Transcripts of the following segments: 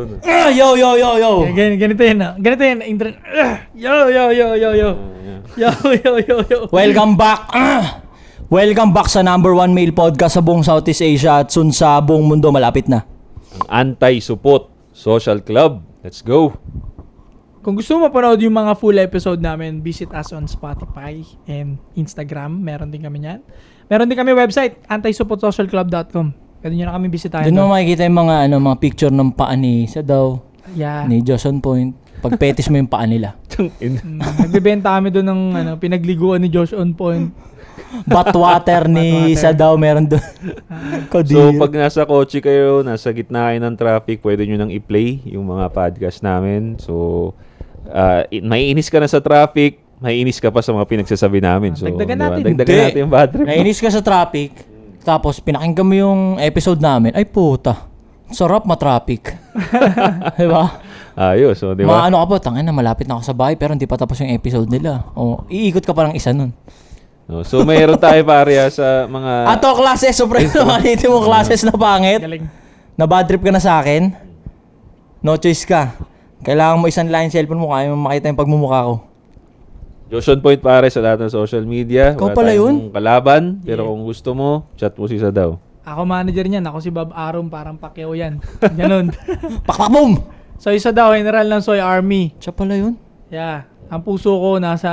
Yo. Ganito yun. Yo. Welcome back. Welcome back sa number 1 male podcast sa buong Southeast Asia at soon sa buong mundo. Malapit na. Ang Anti-Supot Social Club. Let's go. Kung gusto mo mapanood yung mga full episode namin, visit us on Spotify and Instagram. Meron din kami yan. Meron din kami website, antisuppotsocialclub.com. Pwede nyo na kami bisitahin. Doon mo makikita yung mga picture ng paa ni Sadaw, ni Joshon Point. Pagpetis mo yung paa nila. Nagbibenta kami doon ng pinagliguan ni Josh on Point. Bathwater ni Sadaw meron doon. So pag nasa kotse kayo, nasa gitna kayo ng traffic, pwede nyo nang i-play yung mga podcast namin. So maiinis ka na sa traffic, maiinis ka pa sa mga pinagsasabi namin. So dagdagan natin. Dagdagan natin yung bad trip. Naiinis ka sa traffic, tapos pinakinggan mo yung episode namin. Ay puta, sarap ma-traffic. Diba? Ayos, so di ba? Maano ka po, tangina malapit na ako sa bahay pero hindi pa tapos yung episode nila. O, iikot ka pa ng isa nun. No, so mayroon tayo pare sa mga Ato classes, sobrang malitin mo classes na pangit. Galing. Na bad trip ka na sa akin. No choice ka. Kailangan mo isang line cellphone mo, kaya mo makita yung pagmumukha ko. Joshon Point pare sa lahat ng social media. Ikaw Wala pala tayong yun? kalaban, pero kung gusto mo, chat mo si Sadaw. Ako manager niyan. Ako si Bob Arum. Parang Pacquiao yan. Ganun. Pakpak boom! So isa daw, general ng Soy Army. Siya pala yun? Yeah. Ang puso ko nasa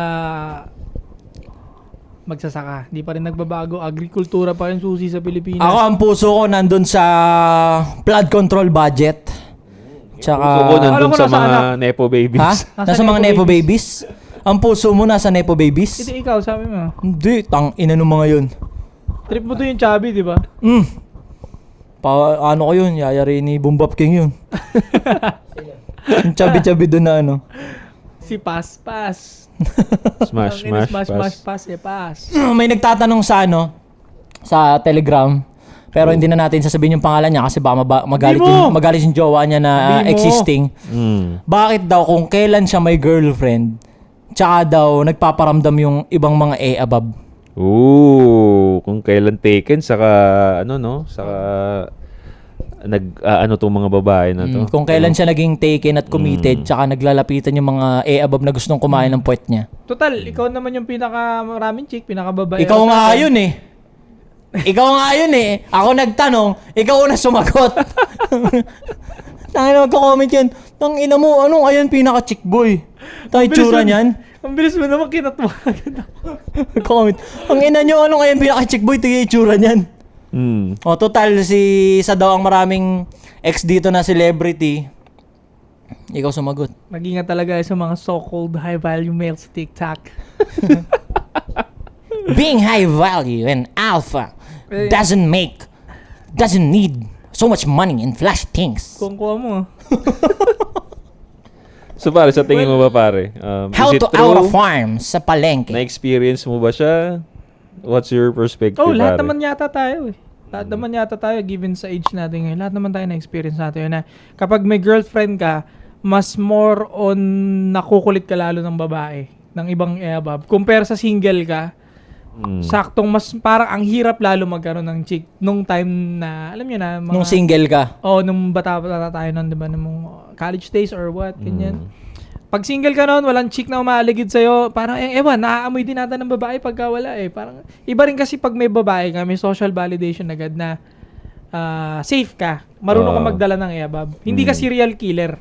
magsasaka. Hindi pa rin nagbabago. Agrikultura pa rin susi sa Pilipinas. Ako ang puso ko nandun sa flood control budget. Tsaka... Puso ko nandun Alam ko sa nasa mga anak. Nepo babies. Ha? Nasa mga Nepo babies? Ang puso mo nasa Nepo babies? Ito ikaw, sabi mo. Hindi, tang ina nung mga yun. Trip mo to yung chubby, di ba? Ano ko yun? Yayari ni Boom Bap King yun. Yung chabi-chabi doon na ano. Si Pas. Smash. May nagtatanong sa Telegram. Pero hindi na natin sasabihin yung pangalan niya kasi baka magalit yung jowa niya na existing. Bakit daw kung kailan siya may girlfriend, tsaka daw nagpaparamdam yung ibang mga above? Kung kailan taken, saka tong mga babae na to. Kung kailan siya naging taken at committed, tsaka naglalapitan yung mga above na gustong kumain ng puwet niya. Total, ikaw naman yung pinakamaraming chick, pinakababae. Ikaw nga yun eh. Ako nagtanong, ikaw na sumagot. Tangina magko-comment yan. Tangina mo, anong ayan pinaka-chick boy? Tayo tsura niyan. Ang bilis mo naman kinatwagan ako. Comment. Ang ina nyo, anong ayan pinaka-chick boy? Tayo tsura niyan. O total, si isa daw ang maraming ex dito na celebrity. Ikaw sumagot. Mag-ingat talaga sa mga so-called high-value males sa TikTok. Being high value and alpha doesn't need so much money and flash things. Kung kuha mo. So pare, sa tingin mo ba pare? How is it to true? out a farm sa palengke? Na-experience mo ba siya? What's your perspective, Lahat pare? naman yata tayo eh. Lahat naman yata tayo, given sa age natin ngayon. Lahat naman tayo na-experience natin yun na kapag may girlfriend ka, mas more on nakukulit ka lalo ng babae, ng ibang above. Compare sa single ka, saktong mas parang ang hirap lalo magkaroon ng chick nung time na, alam nyo na, mga, Nung single ka. nung bata tayo nun, diba, nung college days or what, ganyan. Pag single ka noon, walang chick na umaaligid sa'yo, parang, ewan, naaamoy din natin ng babae pagka wala eh. Parang, iba rin kasi pag may babae ka, may social validation agad na safe ka. Marunong ka magdala ng ebab. Hindi ka serial killer.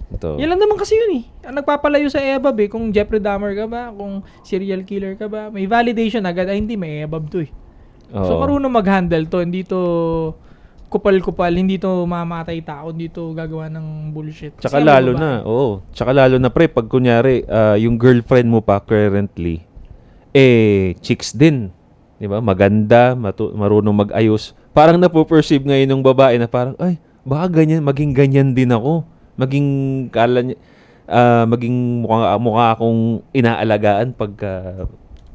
Ito. Yan lang naman kasi yun eh. Ang nagpapalayo sa ebab eh, kung Jeffrey Dahmer ka ba, kung serial killer ka ba, may validation agad, hindi may ebab to eh. So, marunong mag-handle to, hindi to kupal-kupal, hindi to mamatay tao, hindi to gagawa ng bullshit. Tsaka lalo na pre, pag kunyari, yung girlfriend mo pa currently, chicks din. Di ba? Maganda, marunong mag-ayos. Parang napo-perceive ngayon ng babae na parang, ay, baka ganyan, maging ganyan din ako. Maging mukha akong inaalagaan pagka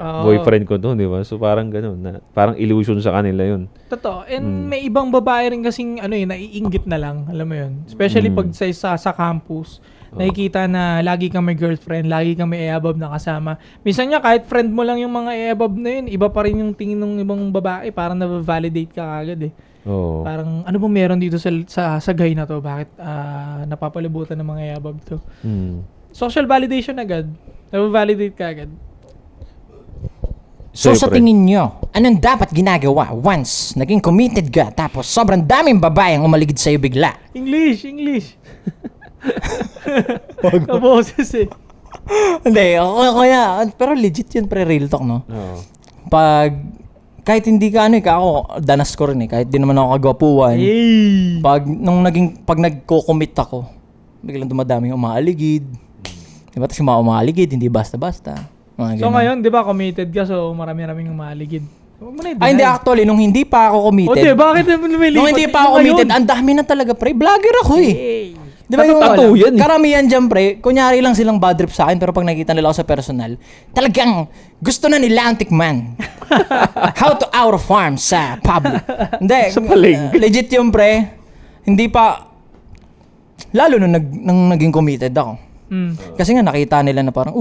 boyfriend ko to, di ba? So parang gano'n, parang illusion sa kanila yun. Totoo. And may ibang babae rin kasing naiinggit na lang, alam mo yun. Especially pag sa campus, nakikita na lagi kang may girlfriend, lagi kang may e-abab na kasama. Minsan nga kahit friend mo lang yung mga e-abab na yun, iba pa rin yung tingin ng ibang babae, parang na-validate ka agad eh. Oo. Parang ano bang meron dito sa guy na to? Bakit napapalibutan ng mga yabab to? Mm. Social validation agad. Nag-validate ka agad. So sa Siyempre. tingin nyo, anong dapat ginagawa once naging committed ka tapos sobrang daming babae ang umaligid sa'yo bigla? English. Kaboses eh. Hindi, kaya, pero legit yun real talk, no? Oo. Pag, kahit hindi ka ako, danas ko rin kahit di naman ako kagwapuan. Hey! Pag nagko-commit ako, biglang dumadami yung umaaligid. Diba? Tapos yung mga umaaligid, hindi basta-basta. Mga So ganun. ngayon, di ba, committed ka, so marami-raming umaligid. Huwag mo na i-deny. Ay, hindi, actually, nung hindi pa ako O committed, di, bakit lumilipat? nung hindi pa ako committed, ang dami na talaga, pre. Vlogger ako eh. Di ba yung Tattoo yan eh. karamihan dyan, pre, kunyari lang silang bad trip sa akin, pero pag nakita nila ako sa personal, talagang gusto na nila ang tikman. How to out of farm sa public. Hindi, Sa palengke. legit yung pre. Hindi pa, lalo nung naging committed ako. Mm. Kasi nga nakita nila na parang,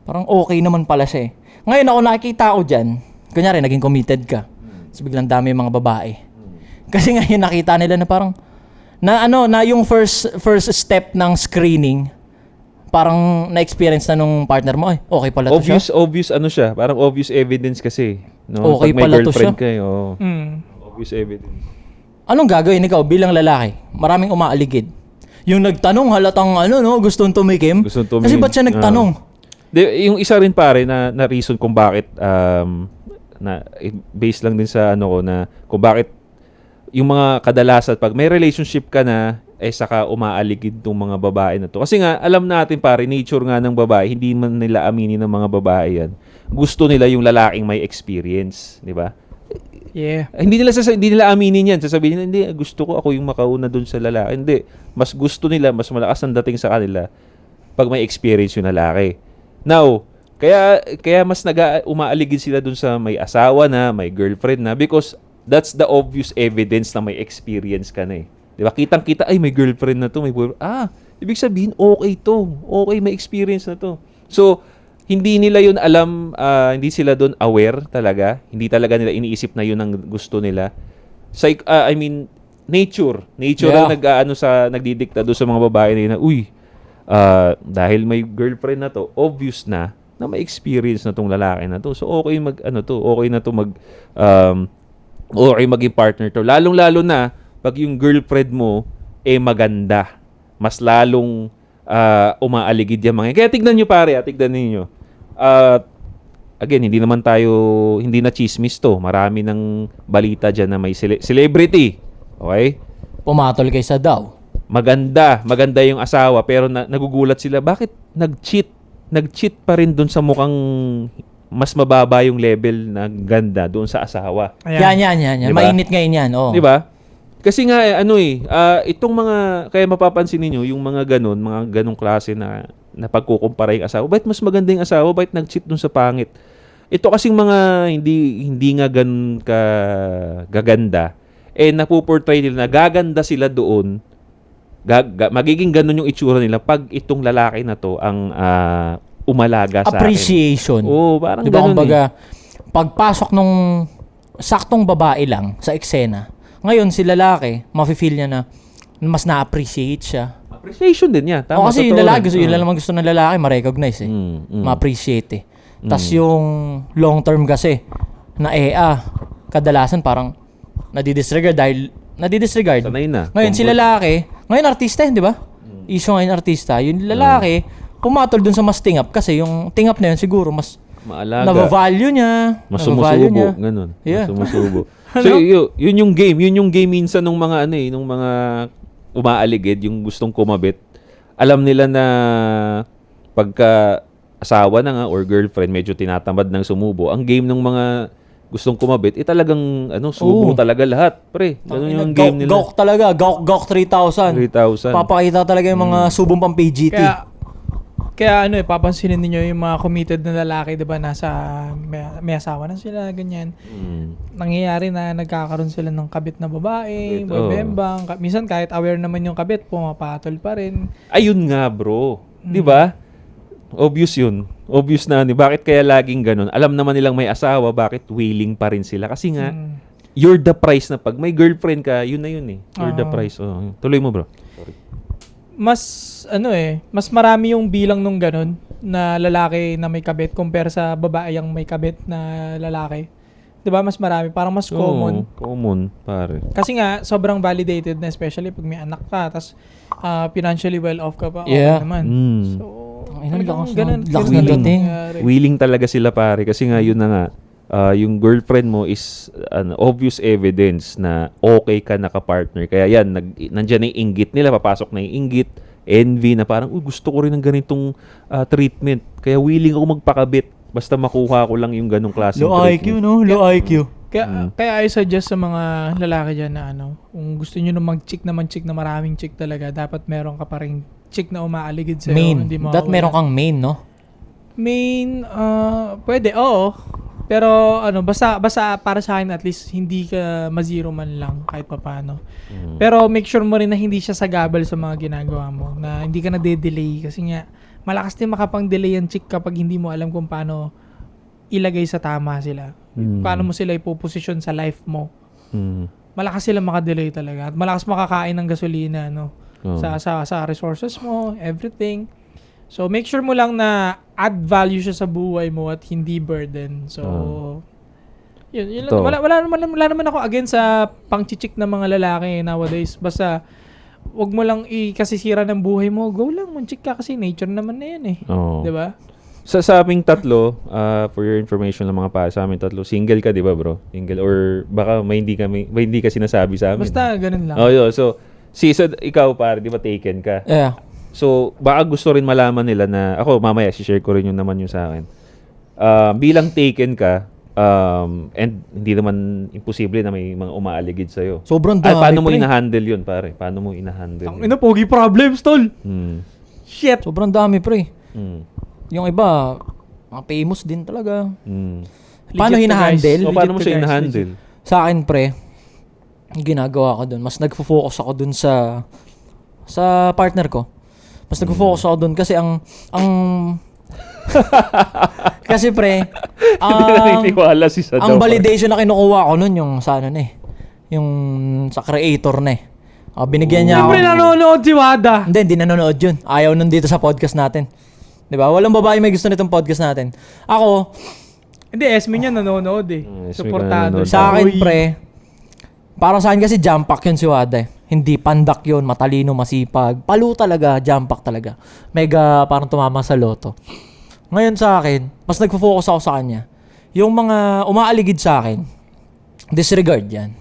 parang okay naman pala siya eh. Ngayon ako nakikita ko dyan, kunyari naging committed ka, so biglang dami yung mga babae. Kasi ngayon nakita nila na parang, na yung first step ng screening, parang na-experience na nung partner mo, ay, okay pala to siya. Obvious ano siya, parang obvious evidence kasi. No? Okay Pag may pala to girlfriend siya. kayo, obvious evidence. Anong gagawin ikaw bilang lalaki? Maraming umaaligid. Yung nagtanong halatang gustong tumikim. Gustong tumikim. Kasi ba't siya nagtanong? Yung isa rin pare na reason kung bakit based lang din sa ano ko na kung bakit yung mga kadalasan pag may relationship ka na saka umaaligid tong mga babae na to. Kasi nga alam natin pare, nature nga ng babae, hindi man nila aminin ng mga babae yan. Gusto nila yung lalaking may experience, di ba? Yeah. Hindi nila aminin yan. Sasabihin nila, hindi, gusto ko ako yung makauna dun sa lalaki. Hindi. Mas gusto nila, mas malakas ang dating sa kanila pag may experience yung lalaki. Now, kaya mas umaaligid sila dun sa may asawa na, may girlfriend na because that's the obvious evidence na may experience ka na eh. Di ba? Kitang-kita, ay may girlfriend na to, may boyfriend. Ibig sabihin, okay to. Okay, may experience na to. So, hindi nila yun alam, hindi sila doon aware talaga. Hindi talaga nila iniisip na yun ang gusto nila. Nature. Nature Yeah. ang nagdidikta doon sa mga babae na yun na, dahil may girlfriend na to, obvious na may experience na tong lalaki na to. So, okay okay maging partner to. Lalong-lalo na, pag yung girlfriend mo, maganda. Mas lalong umaaligid yung mga. Kaya tignan nyo pare, tignan ninyo. Again, hindi na chismis to. Marami ng balita dyan na may celebrity. Okay? Pumatol kaysa daw. Maganda yung asawa, pero nagugulat sila. Bakit nag-cheat? Nag-cheat pa rin dun sa mukhang mas mababa yung level na ganda doon sa asawa. Yan. Diba? Mainit ngayon yan. Oh. Di ba? Kasi nga, itong mga, kaya mapapansin niyo yung mga ganong klase na pagkukumpara yung asawa. Bakit mas maganda yung asawa? Bakit nag-cheat dun sa pangit? Ito kasing mga hindi nga ganun ka gaganda, napuportray nila na gaganda sila doon, magiging ganun yung itsura nila pag itong lalaki na to ang umalaga sa akin. Appreciation. Oo, parang diba, ganun kumbaga, pagpasok nung saktong babae lang sa eksena, ngayon si lalaki, mafe-feel niya na mas na-appreciate siya. Appreciation din yan. Tama, Kasi yung totoo lalaki, rin. yun lang naman gusto ng lalaki, ma-recognize eh. Mm. Ma-appreciate eh. Tas yung long term kasi, na kadalasan parang nadidisregard. Sanay na. Ngayon si lalaki, ngayon artista yun, di ba? Issue ngayon artista. Yung lalaki, pumatol dun sa mas tingap kasi yung tingap na yun siguro mas Maalaga. nabavalue niya. Mas nabavalue sumusubo. niya. Ganun. Yeah. Mas sumusubo. So, yun yung game. Yun yung game minsan nung mga nung mga umaaligid, yung gustong kumabit. Alam nila na pagka asawa na nga or girlfriend, medyo tinatamad ng sumubo. Ang game ng mga gustong kumabit, talagang subo talaga lahat. Pre, ganun yung game nila. Gawk talaga. Gawk 3,000. 3,000. Papakita talaga yung mga subong pang PGT. Kaya papansinin niyo yung mga committed na lalaki, 'di ba, nasa may asawa na sila, ganyan. Nangyayari na nagkakaroon sila ng kabit na babae, boybembang. Minsan kahit aware naman yung kabit, pumapatol pa rin. Ayun nga, bro. 'Di ba? Obvious yun. Obvious na. Bakit kaya laging ganun? Alam naman nilang may asawa, bakit willing pa rin sila? Kasi nga, you're the price na pag may girlfriend ka, yun na yun eh. You're the Oo. price. Oh. Tuloy mo, bro. Mas mas marami yung bilang nung ganun na lalaki na may kabit compare sa babae yung may kabit na lalaki. 'Di ba? Mas marami, parang mas common. Oo, common, pare. Kasi nga sobrang validated na, especially pag may anak ka tapos financially well off ka pa, Yeah. okay naman. Mm. So, Ay, talagang lakas ganun ng talaga dating. nangyayari. Willing talaga sila, pare. Kasi nga, yun na nga, yung girlfriend mo is an obvious evidence na okay ka naka-partner. Kaya yan, nandyan na yung inggit nila, papasok na yung inggit, envy, na parang, gusto ko rin ng ganitong treatment. Kaya willing ako magpakabit. Basta makuha ko lang yung ganong klaseng Low IQ, no? Low IQ. Kaya I suggest sa mga lalaki dyan na kung gusto nyo na mag-chick na maraming chick talaga, dapat meron ka pa rin chick na umaaligid sa'yo. Main. Hindi That mawawala. meron kang main, no? Main, pwede, oo. Pero basta para sa akin at least hindi ka ma-zero man lang kahit papaano. Pero make sure mo rin na hindi siya sagabal sa mga ginagawa mo, na hindi ka na-delay kasi nga malakas din makapang-delay ang chick kapag hindi mo alam kung paano ilagay sa tama sila. Paano mo sila ipoposisyon sa life mo. Malakas sila makadelay talaga at malakas makakain ng gasolina sa resources mo, everything. So make sure mo lang na add value siya sa buhay mo at hindi burden. So yun lang. Ito. Wala naman ako against sa pang-chichik na mga lalaki nowadays. Basta wag mo lang ikasisira ng buhay mo. Go lang, manchik ka kasi nature naman na yan eh. Oo. 'Di ba? Sa aming tatlo, for your information lang mga pa, sa aming tatlo, single ka, di ba, bro? Single, or baka may hindi ka sinasabi sa amin. Basta ganun lang. Oh, yun. So, ikaw, pare, di ba, taken ka? Yeah. So, baka gusto rin malaman nila na, ako, mamaya, share ko rin yung sa akin. Bilang taken ka, and hindi naman imposible na may mga umaaligid sa'yo. Sobrang dami, Paano mo pre. ina-handle yun, pare? Paano mo ina-handle Ang ina, pogi problems, tol. Shit. Sobrang dami, pre. Mm. Yung iba, mga famous din talaga. Mm. Paano Legit to, hinahandle? guys. So, paano mo Legit to, siya guys. ina-handle? Sa akin, pre, yung ginagawa ko dun, mas nagfo-focus ako dun sa partner ko. Mas nagfo-focus ako dun kasi kasi pre, Hindi naniniwala si Sadaw. ang validation na kinukuha ko nun yung sa yung sa creator na eh. Binigyan niya ako. Siyempre nanonood si Wada. Hindi nanonood yun. Ayaw nun dito sa podcast natin. 'Di ba? Walang babae may gusto nitong podcast natin. Ako, Hindi, Esme niya nanonood eh. Esme Suportado. nanonood. sa akin, Uy. pre, para sa akin kasi jump pack yun si Wada eh. Hindi pandak yun, matalino, masipag. Palu talaga, jump pack talaga. Mega parang tumama sa loto. Ngayon sa akin, mas nagfo-focus ako sa kanya. Yung mga umaaligid sa akin, disregard yan.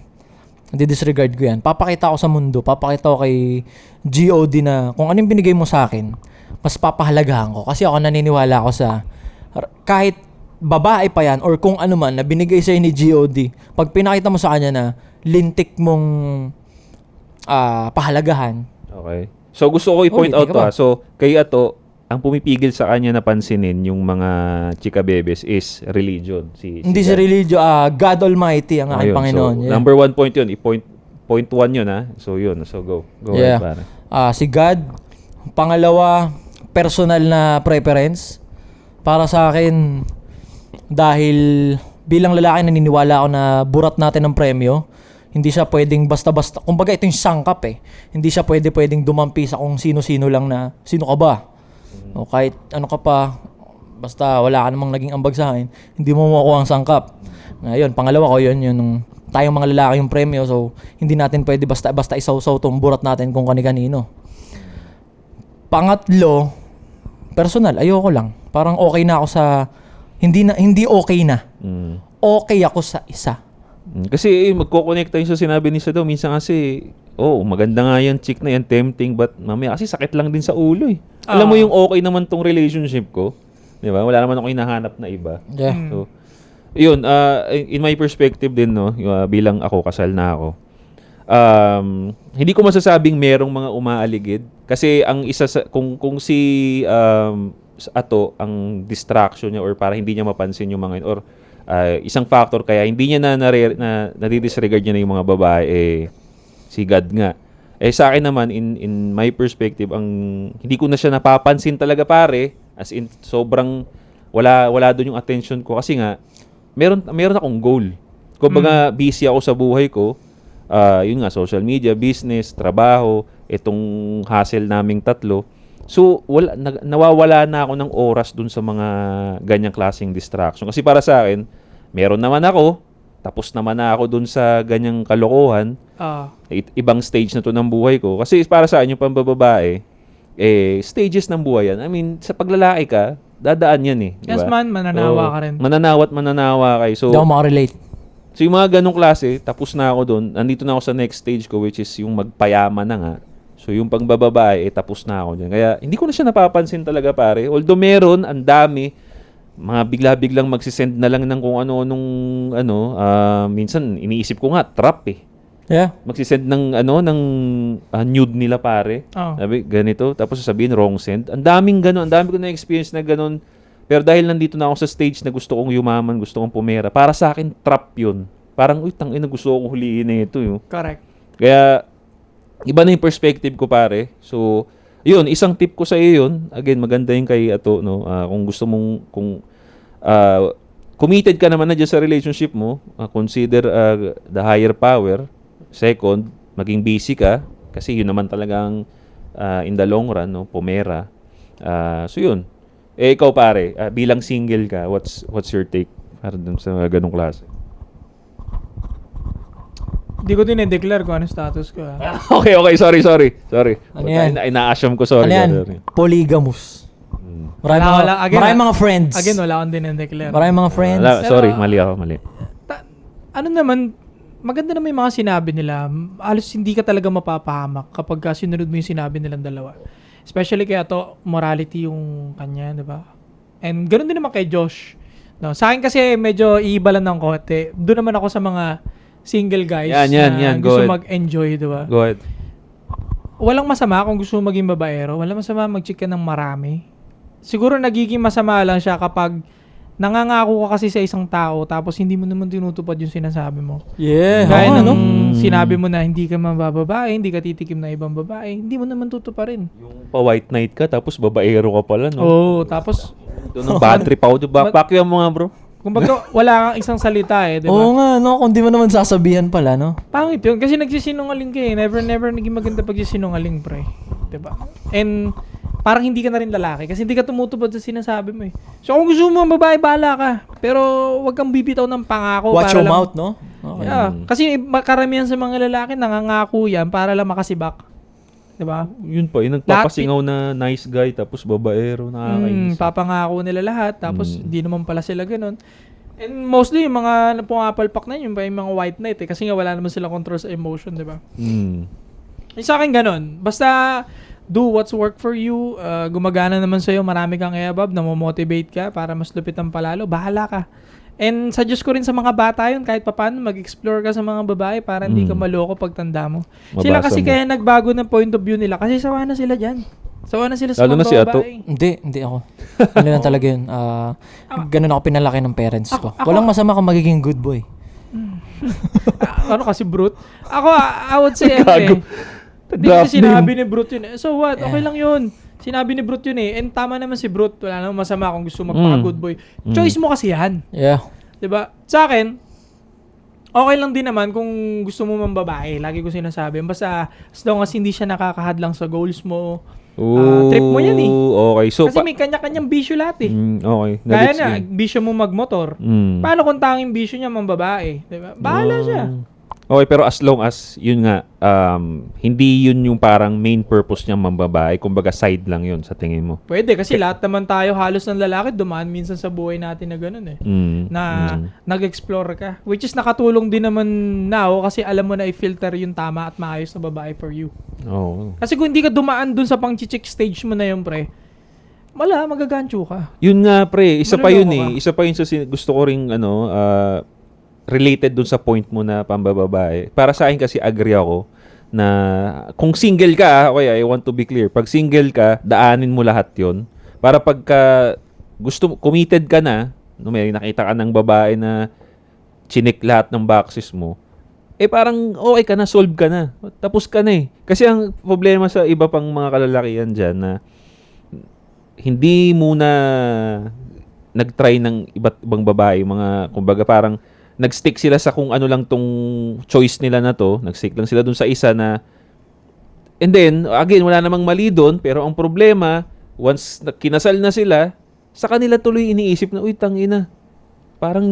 Hindi disregard ko yan. Papakita ko sa mundo, papakita ko kay GOD na kung anong binigay mo sa akin, mas papahalagahan ko. Kasi ako naniniwala ako sa kahit babae pa yan or kung ano man na binigay sa'yo ni GOD, pag pinakita mo sa kanya na lintik mong pahalagahan. Okay. So, gusto ko i-point Oh, out hindi to ka ba? So, kay Ato, ang pumipigil sa kanya na pansinin yung mga chika bebes is religion. Hindi si God. religio, God Almighty ang aking Ayun. Panginoon. So, Yeah. number 1 point yun. Point 1 yun, ha? So, yun. So, go. Go Yeah. ahead, pare. Si God. Pangalawa, personal na preference. Para sa akin, dahil bilang lalaki naniniwala ako na burat natin ng premyo, hindi siya pwedeng basta-basta. Kumbaga ito yung sangkap eh. Hindi siya pwedeng dumampi sa kung sino-sino lang na, sino ka ba? O kahit ano ka pa, basta wala ka namang naging ambag sa akin, hindi mo makuha ang sangkap. Ngayon, pangalawa ko yun, tayong mga lalaki yung premyo, so hindi natin pwede basta-basta isaw-saw itong burat natin kung kani-kanino. Pangatlo, personal, ayoko lang. Parang okay na ako sa, hindi okay na. Okay ako sa isa. Kasi magko-connect tayo sa sinabi ni Sadaw. Minsan kasi, maganda nga yan, chick na yan, tempting, but mamaya kasi sakit lang din sa ulo eh. Alam mo yung okay naman tong relationship ko, di ba? Wala naman ako hinahanap na iba. Yeah. So, yun, in my perspective din, no, bilang ako, kasal na ako, hindi ko masasabing merong mga umaaligid. Kasi ang isa sa, kung si Ato, ang distraction niya or para hindi niya mapansin yung mga yun, or isang factor kaya hindi niya nadidisregard niya na yung mga babae, si God nga. Sa akin naman, in my perspective, hindi ko na siya napapansin talaga, pare. As in, sobrang wala doon yung attention ko kasi nga meron akong goal. Kumbaga, busy ako sa buhay ko. Yun nga, social media, business, trabaho, itong hassle naming tatlo. So, nawawala na ako ng oras dun sa mga ganyang klaseng distraction. Kasi para sa akin, meron naman ako, tapos naman na ako dun sa ganyang kalokohan. Ibang stage na to ng buhay ko. Kasi para sa akin, yung pambababae, stages ng buhay yan. I mean, sa paglalaki ka, dadaan yan eh. Yes diba? man, mananawa ka rin. Mananawa kayo. So, Hindi ako makarelate. So yung mga ganong klase, tapos na ako doon. Nandito na ako sa next stage ko, which is yung magpayaman na nga. So yung pangbababae, tapos na ako dyan. Kaya hindi ko na siya napapansin talaga pare. Although meron, ang dami, mga bigla-biglang magsisend na lang ng kung ano-anong minsan iniisip ko nga, trap eh. Yeah. Magsisend ng nude nila pare. Sabi, ganito. Tapos sasabihin, wrong send. Ang daming gano'n. Ang dami ko na-experience na gano'n. Pero dahil nandito na ako sa stage na gusto kong yumaman, gusto kong pumera, para sa akin, trap yun. Parang, tangina, gusto kong huliin na ito. Yun. Correct. Kaya, iba na yung perspective ko, pare. So, yun, isang tip ko sa iyo yun. Again, maganda yung kay Ato, no? Kung gusto mong, committed ka naman na dyan sa relationship mo, consider the higher power. Second, maging busy ka. Kasi yun naman talagang in the long run, no? Pumera. So, yun. Ikaw pare, bilang single ka, what's your take para dun sa ganung klase? Hindi ko dinedeclare kung ano status ko. Okay, sorry. Ano yan? Ina-assume ko, sorry. Ano yan? Sorry. Polygamous. Maraming mga friends. Again, wala akong dinedeclare. Maraming mga friends. Sorry, mali ako. Ano naman, maganda naman yung mga sinabi nila. Halos hindi ka talaga mapapahamak kapag sinunod mo yung sinabi nilang dalawa. Especially kaya to, morality yung kanya, di ba? And ganoon din naman kay Josh. No, sa akin kasi medyo iiba lang ng konti. Doon naman ako sa mga single guys Yan. gusto mag-enjoy, di ba? Go ahead. Walang masama kung gusto mo maging babaero. Walang masama mag-chick ka ng marami. Siguro nagiging masama lang siya kapag nangangako ka kasi sa isang tao tapos hindi mo naman tinutupad yung sinasabi mo. Yeah. Gaya ng sinabi mo na hindi ka mabababae, hindi ka titikim na ibang babae, hindi mo naman tutuparin. Yung pa-white knight ka, tapos babaero ka pala, no? Tapos Doon ng bad trip ako. Pakyan mo nga, bro. kumbaga wala kang isang salita di ba? Oo nga, no? Kung di mo naman sasabihan pala, no? Pangit yun. Kasi nagsisinungaling ka eh. Never naging maganda pagsisinungaling, pre. Diba? And parang hindi ka na rin lalaki kasi hindi ka tumutupad sa sinasabi mo eh. So kung gusto mo babae, bahala ka. Pero wag kang bibitaw ng pangako. Watch para your lang, mouth, no? Okay. Yeah. Kasi karamihan sa mga lalaki nangangako yan para lang makasibak. Diba? Yun pa, yung nagpapasingaw na nice guy, tapos babaero, nakakainis. Papangako nila lahat, tapos hindi naman pala sila ganun. And mostly, yung mga pumapalpak na yun, yung mga white knight eh, kasi nga wala naman silang control sa emotion, di ba? Sa akin ganun. Basta, do what's work for you. Gumagana naman sa'yo, marami kang i-above, namomotivate ka para mas lupit ang palalo, bahala ka. And suggest ko rin sa mga bata yun, kahit papaano mag-explore ka sa mga babae para hindi ka maloko pag tanda mo. Sila kasi kaya nagbago ng point of view nila kasi sawa na sila dyan. Sawa na sila sa Lalo na mga si Ato. babae. Hindi ako. Ano lang talaga yun. Ganun ako pinalaki ng parents ko. Walang masama kung magiging good boy. Ano kasi brute? Ako, I would say, hindi kasi sinabi ni Brute yun. So what? Okay lang yun. Sinabi ni Brute yun eh. And tama naman si Brute. Wala namang masama kung gusto magpaka-good boy. Choice mo kasi yan. Yeah. Diba? Sa akin, okay lang din naman kung gusto mo mang babae. Lagi ko sinasabi. Basta as long as hindi siya nakakahadlang sa goals mo, trip mo yan eh. Okay. So, kasi may kanya-kanyang bisyo lahat eh. okay. Gaya na, bisyo mo magmotor. Paano kung tanging bisyo niya mang babae? Diba? Bahala siya. Okay, pero as long as, yun nga, hindi yun yung parang main purpose niya mambabae, kumbaga side lang yun sa tingin mo. Pwede, kasi lahat naman tayo, halos ng lalaki, dumaan minsan sa buhay natin na gano'n eh. Nag-explore ka. Which is nakatulong din naman now kasi alam mo na i-filter yung tama at maayos na babae for you. Oh. Kasi kung hindi ka dumaan dun sa pang-chick stage mo na yun, pre, magagancho ka. Yun nga, pre, isa pa yun Maluloko eh. Isa pa yun sa gusto ko ring, related dun sa point mo na pambababae. Para sa akin kasi agree ako na kung single ka, okay, I want to be clear. Pag single ka, daanin mo lahat yon. Para pagka committed ka na, may nakita ka ng babae na chinik lahat ng boxes mo, parang okay ka na, solve ka na. Tapos ka na eh. Kasi ang problema sa iba pang mga kalalakihan dyan na hindi muna nag-try ng iba't ibang babae, mga kumbaga parang nag-stick sila sa kung ano lang tong choice nila na to. Nag-stick lang sila dun sa isa na and then, again, wala namang mali dun, pero ang problema, once kinasal na sila, sa kanila tuloy iniisip na, uy, tangina, parang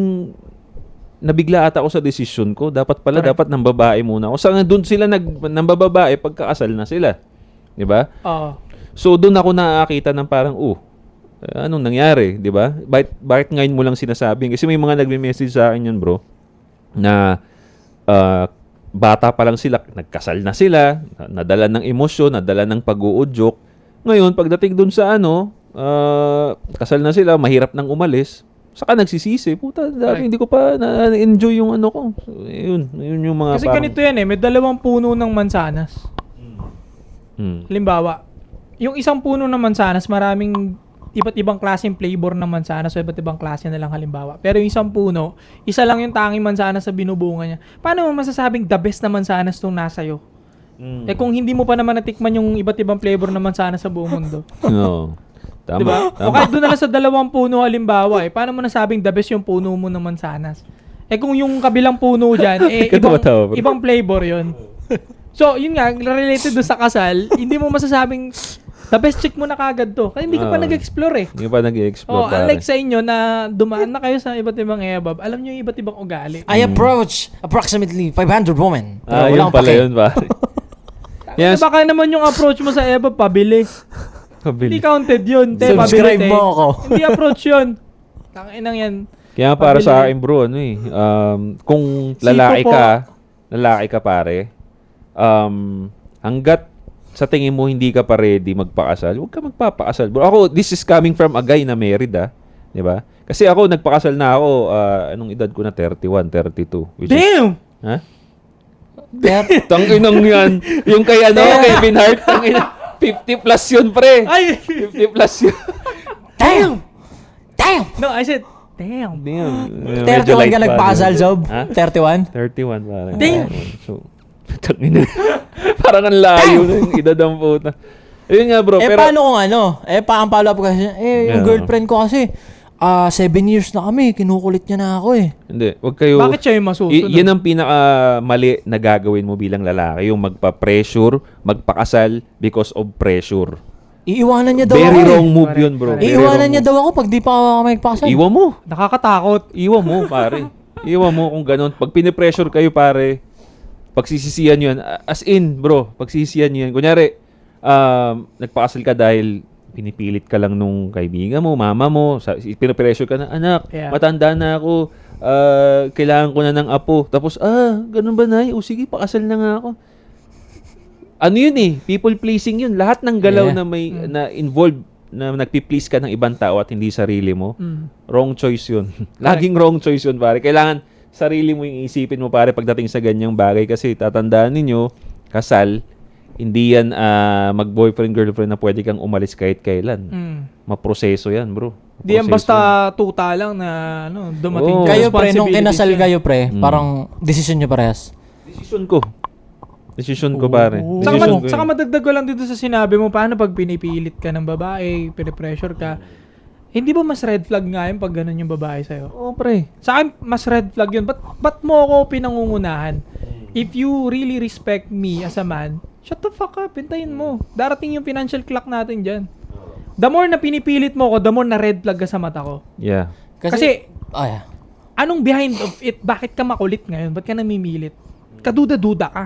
nabigla ata ako sa desisyon ko. Dapat pala, Correct. dapat ng babae muna ako. Saan doon sila ng babae pagkakasal na sila. Di ba? Oo. So, doon ako nakakita ng parang, anong nangyari? Di ba? Bakit ngayon mo lang sinasabi? Kasi may mga nagme-message sa akin yun, bro, na bata pa lang sila, nagkasal na sila, nadala ng emosyon, nadala ng pag-uudyok. Ngayon, pagdating doon sa kasal na sila, mahirap nang umalis, saka nagsisisi, puta, dati hindi ko pa na-enjoy yung ano ko. So, yun yung mga Kasi ganito yan may 2 puno ng mansanas. Halimbawa, yung isang puno ng mansanas, maraming iba't ibang klaseng flavor ng mansanas o iba't ibang klase na lang halimbawa. Pero yung isang puno, isa lang yung tanging mansanas sa binubunga niya. Paano mo masasabing the best na mansanas tong nasa'yo? Kung hindi mo pa naman natikman yung iba't ibang flavor ng mansanas sa buong mundo. No. Tama. Diba? O Tama. kahit doon na lang sa 2 puno halimbawa paano mo nasabing the best yung puno mo ng mansanas? Kung yung kabilang puno dyan, Katawa-tawa, bro. ibang flavor yon. So, yun nga, related doon sa kasal, hindi mo masasabing the best chick mo na kagad to. Kasi hindi ka pa nag-explore Hindi pa nag-i-explore, pare. unlike sa inyo na dumaan na kayo sa iba't ibang ebab, alam nyo yung iba't ibang ugali. I approach approximately 500 women. Pero wala Yun akong pala pake. yun, pare. Yes. Baka naman yung approach mo sa ebab, pabili. Hindi counted yun. Subscribe pabili, mo ako. Hindi approach yun. Tanginang yan. Kaya para sa Pabili. akin, bro, kung lalaki ka pare, hanggat sa tingin mo hindi ka pa ready magpakasal, huwag ka magpapakasal, bro. Ako, this is coming from a guy na married, di ba? Kasi ako, nagpakasal na ako, anong edad ko na? 31, 32. Which is, Damn! ha? Pero, Tanginang yan. Yung kay Kevin Hart, tangina, 50 plus yun, pre. Ay! 50 plus yun. damn! Damn! No, I said, damn. Damn. 31 ka nagpakasal, Zob? Ha? 31? 31, parang. Damn! So, tangina. Parang ang layo na yung edad ng puta. Ayun nga, bro. Pero, paano kung ang follow-up kasi, yung Yeah. girlfriend ko kasi, 7 years na kami, kinukulit niya na ako hindi. Huwag kayo. Bakit siya yung masusunod? Yan ang pinaka-mali na gagawin mo bilang lalaki. Yung magpa-pressure, magpakasal because of pressure. Iiwanan niya daw Very ako wrong move yun, bro. Very Iiwanan wrong niya move. daw ako pag di pa ako magpakasal. Iwan mo. Nakakatakot. Iwan mo, pare. Iwan mo kung ganun. Pag pinipressure kayo, pare, pagsisisihan yun. As in, bro, pagsisisihan yun. Kunyari, nagpakasal ka dahil pinipilit ka lang nung kaibigan mo, mama mo, pinipressure ka na, anak, Yeah. matanda na ako, kailangan ko na ng apo. Tapos, ganun ba, Nay? O sige, pakasal na nga ako. Ano yun people pleasing yun. Lahat ng galaw Yeah. na may na involved na nagpi-please ka ng ibang tao at hindi sarili mo, wrong choice yun. Laging wrong choice yun, pare. Kailangan sarili mo yung isipin mo, pare, pagdating sa ganyang bagay. Kasi tatandaan ninyo, kasal, hindi yan mag-boyfriend-girlfriend na pwede kang umalis kahit kailan. Maproseso yan, bro. Di yan Maproseso basta tuta lang na dumating Oo. ka. Kayo, pre, nung kinasal Responsibilities kayo, pre, parang decision niyo parehas. Decision ko. Decision ko, pare. yan. Decision ko Saka yun. madagdag ko lang dito sa sinabi mo, paano pag pinipilit ka ng babae, pinipressure ka, hindi ba mas red flag nga yun pag ganun yung babae sa'yo? Oo, pre. Sa akin, mas red flag yun. Ba't mo ako pinangungunahan? If you really respect me as a man, shut the fuck up, hintayin mo. Darating yung financial clock natin dyan. The more na pinipilit mo ko, the more na red flag ka sa mata ko. Yeah. Kasi Ay, anong behind of it? Bakit ka makulit ngayon? Ba't ka namimilit? Kaduda-duda ka.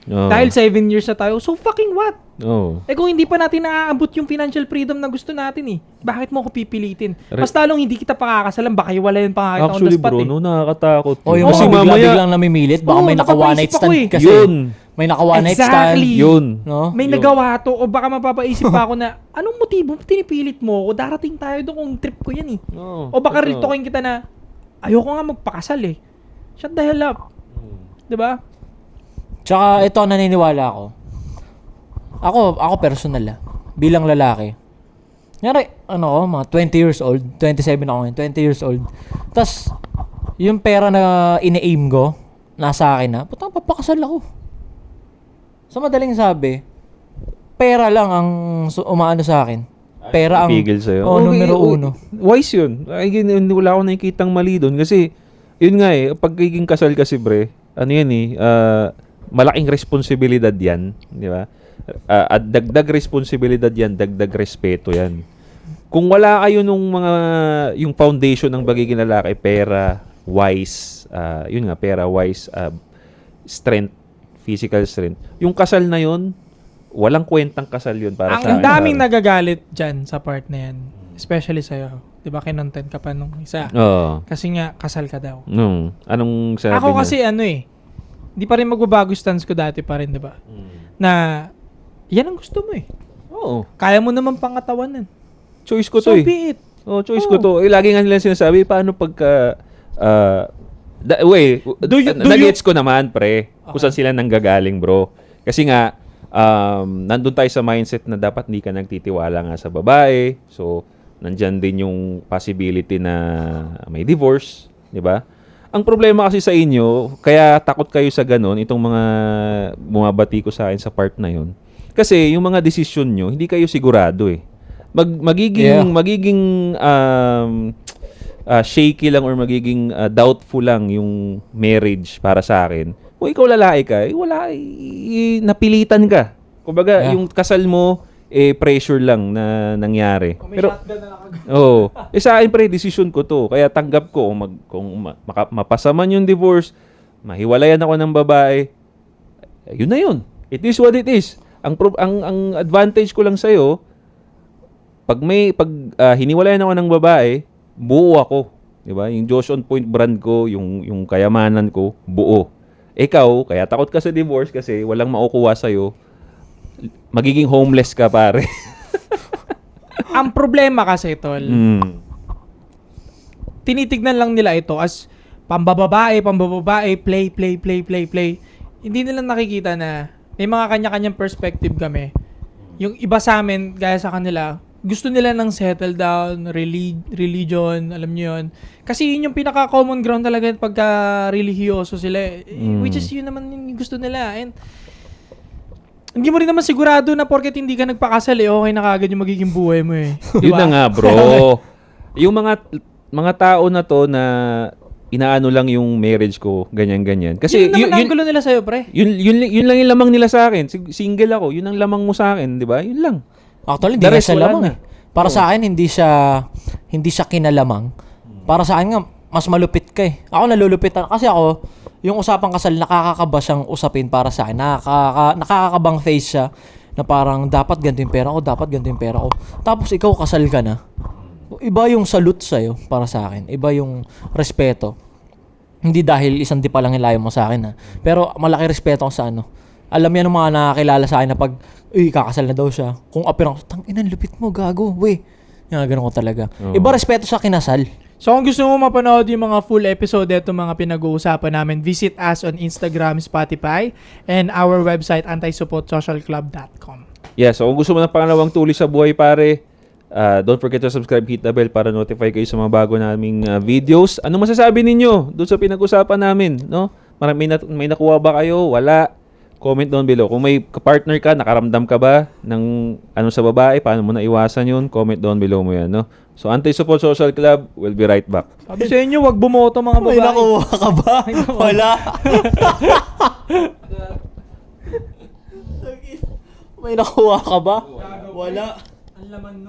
Oo. Dahil 7 years na tayo, so fucking what? Oo. Kung hindi pa natin naaabot yung financial freedom na gusto natin bakit mo ako pipilitin? Mas lalong hindi kita pakakasalan, baka hiwalayan pa kita on the Actually, spot bro, no, nakakatakot. o yung Oo, mga biglang namimilit, baka may naka one night napapaisip ako stand kasi. Yun. May naka one night stand. Exactly. Yun. No? May nagawa to, o baka mapapaisip pa ako na, anong motibo? Tinipilit mo ako? Darating tayo doon kung trip ko yan Oo. O baka Totoo. real talking kita na, ayoko nga magpakasal Shut the hell up. Diba? Tsaka ito naniniwala ako. Ako personal bilang lalaki. Nyari, mga 20 years old, 27 ako ngayon, 20 years old. Tapos, yung pera na ine-aim ko, nasa akin putang papakasal ako. Sa madaling sabi, pera lang ang umaano sa akin. Pera ang Pipigil sa'yo. numero uno. Wise yun. Wala akong nakikitang mali doon kasi Yun nga eh, pagiging kasal kasi bre, ano yan eh, malaking responsibilidad yan, di ba? At dagdag responsibilidad yan, dagdag respeto yan. Kung wala kayo nung yung foundation ng pagiging lalaki, pera, wise, yun nga, pera, wise, strength, physical strength. Yung kasal na yun, walang kwentang kasal yun para sa Ang akin. daming nagagalit dyan sa part na yan. Especially sa'yo. Di ba kinontent ka pa nung isa? Oo. Kasi nga, kasal ka daw. Anong sabi Ako niya? kasi hindi pa rin magbabago stance ko dati pa rin, di ba? Na, yan ang gusto mo eh. Oo. Kaya mo naman pangatawanan. Choice ko So to eh. be it. Oh, choice ko to. Lagi nga nila sinasabi, paano pagka... nag-gets ko naman, pre. Kung saan sila nanggagaling, bro. Kasi nga, nandun tayo sa mindset na dapat hindi ka nagtitiwala nga sa babae. So, nandyan din yung possibility na may divorce. Di ba? Ang problema kasi sa inyo, kaya takot kayo sa ganun, itong mga bumabati ko sa akin sa part na yun. Kasi yung mga desisyon nyo, hindi kayo sigurado eh. Magiging shaky lang or magiging doubtful lang yung marriage para sa akin. Kung ikaw lalaki ka, napilitan ka. Kumbaga, yung kasal mo, pressure lang na nangyari. Kung may shotgun na nakagawa. Oo. Sa akin, pre, decision ko to. Kaya tanggap ko kung mapasa man yung divorce, mahiwalayan ako ng babae, yun na yun. It is what it is. Ang advantage ko lang sa'yo, pag hiniwalayan ako ng babae, buo ako. Diba? Yung Josh on Point brand ko, yung kayamanan ko, buo. Ikaw, kaya takot ka sa divorce kasi walang makukuha sa'yo, magiging homeless ka, pare. Ang problema kasi, tol, tinitignan lang nila ito as pambababae, play. Hindi nila nakikita na may mga kanya-kanyang perspective kami. Yung iba sa amin, gaya sa kanila, gusto nila ng settle down, religion, alam niyo yun. Kasi yun yung pinaka-common ground talaga pagka religyoso sila. Which is yun naman yung gusto nila. And hindi mo rin naman sigurado na porket hindi ka nagpakasal okay na kagad yung magiging buhay mo eh. Yun na nga, bro. Yung mga tao na to na inaano lang yung marriage ko, ganyan-ganyan. Kasi yun naman ang gulo nila sa'yo, pre. Yun lang yung lamang nila sa akin. Single ako, yun ang lamang mo sa akin, di ba? Yun lang. Actually, hindi The na rest, siya wala lamang na. eh. Para sa akin, hindi siya kinalamang. Para sa akin nga, mas malupit ka eh. Ako nalulupitan. Kasi ako, yung usapang kasal, nakakakaba siyang usapin para sa akin. Nakakakabang face siya na parang dapat ganito yung pera ko, dapat ganito yung pera ko. Tapos ikaw kasal ka na. Iba yung salute sa'yo para sa akin. Iba yung respeto. Hindi dahil isang di pa lang ilayo mo sa akin ha. Pero malaki respeto ko sa ano. Alam yan ng mga nakakilala sa akin na pag kakasal na daw siya. Kung apirang, tangina, lupit mo, gago, we. Yung ganun ko talaga. Iba respeto sa kinasal. So kung gusto mo mapanood yung mga full episode ito mga pinag-uusapan namin, visit us on Instagram, Spotify, and our website, antisupportsocialclub.com. Yeah, so kung gusto mo ng pangalawang tuloy sa buhay, pare, don't forget to subscribe, hit the bell para notify kayo sa mga bago naming videos. Ano masasabi ninyo doon sa pinag-usapan namin? No? May nakuha ba kayo? Wala? Comment down below. Kung may partner ka, nakaramdam ka ba ng ano sa babae, paano mo naiwasan yun? Comment down below mo yan. No? So, Anti-Support Social Club, we'll be right back. Sabi sa inyo, wag bumoto mga babae. May nakuha ka ba? Wala. May nakuha ka ba? Wala. Ang laman nun.